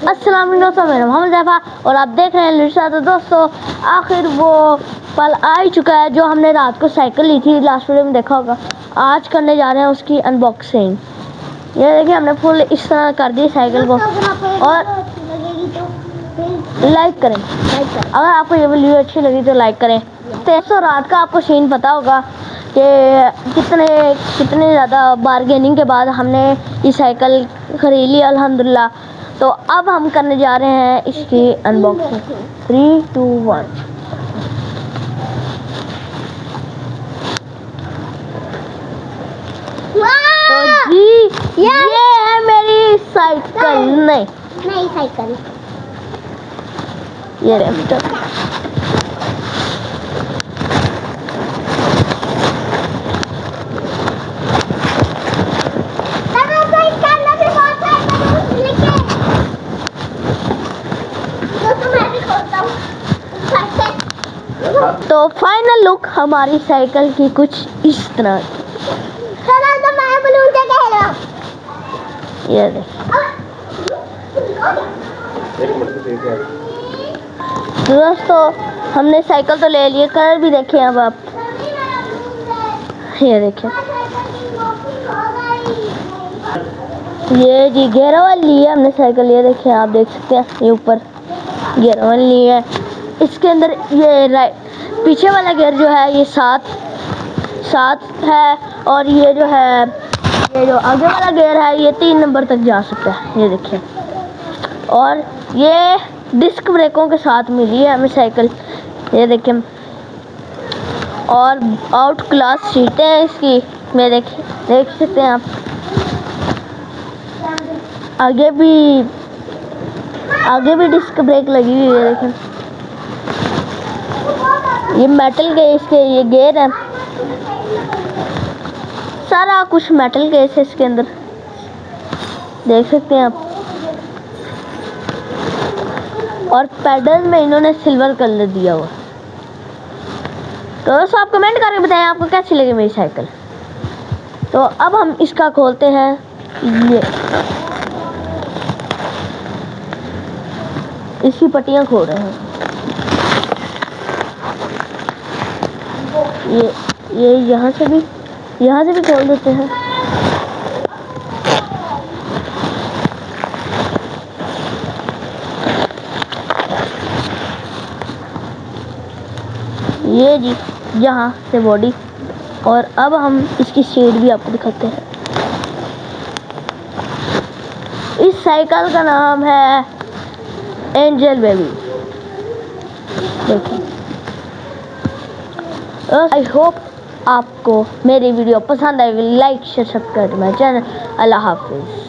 अस्सलाम वालेकुम, मेरा मोहम्मद ज़ैफ़ा और आप देख रहे हैं लिरशा। तो दोस्तों, आखिर वो पल आ ही चुका है जो हमने रात को साइकिल ली थी, लास्ट वीडियो में देखा होगा। आज करने जा रहे हैं उसकी अनबॉक्सिंग। ये देखिए, हमने फुल इस तरह कर दी साइकिल को। और लाइक करें, अगर आपको ये वीडियो अच्छी लगी तो लाइक करें। तो रात का आपको सीन पता होगा कि कितने ज़्यादा बार्गेनिंग के बाद हमने ये साइकिल खरीद ली अल्हम्दुलिल्लाह। तो अब हम करने जा रहे हैं इसकी अनबॉक्सिंग। 3, 2, 1। तो जी ये है मेरी साइकिल। नहीं साइकिल, ये रेमस्टर। तो फाइनल लुक हमारी साइकिल की कुछ इस तरह। ये दोस्तों, हमने साइकिल तो ले लिए, कलर भी देखिए अब आप। ये देखिए, ये जी गेयर वाली ली है हमने साइकिल। ये देखिए, आप देख सकते हैं, ये ऊपर गेयर वाली ली है। इसके अंदर ये पीछे वाला गियर जो है ये 7 है, और ये जो आगे वाला गियर है ये 3 नंबर तक जा सकता है। ये देखिए, और ये डिस्क ब्रेकों के साथ मिली है हमें साइकिल। ये देखिए, और आउट क्लास सीटें हैं इसकी। मैं देख सकते हैं आप। आगे भी डिस्क ब्रेक लगी हुई है। देखें, ये मेटल के इसके ये गियर है, सारा कुछ मेटल के है इसके अंदर, देख सकते हैं आप। और पैडल में इन्होंने सिल्वर कलर दिया हुआ। तो दोस्तों, आप कमेंट करके बताएं आपको कैसी लगी मेरी साइकिल। तो अब हम इसका खोलते हैं। ये इसकी पट्टियां खोल रहे हैं। ये यहाँ से भी खोल देते हैं। ये जी यहाँ से बॉडी। और अब हम इसकी सीट भी आपको दिखाते हैं। इस साइकिल का नाम है एंजल बेबी। देखिए, आई होप आपको मेरी वीडियो पसंद आएगी। Like share subscribe my channel. अल्लाह हाफिज़।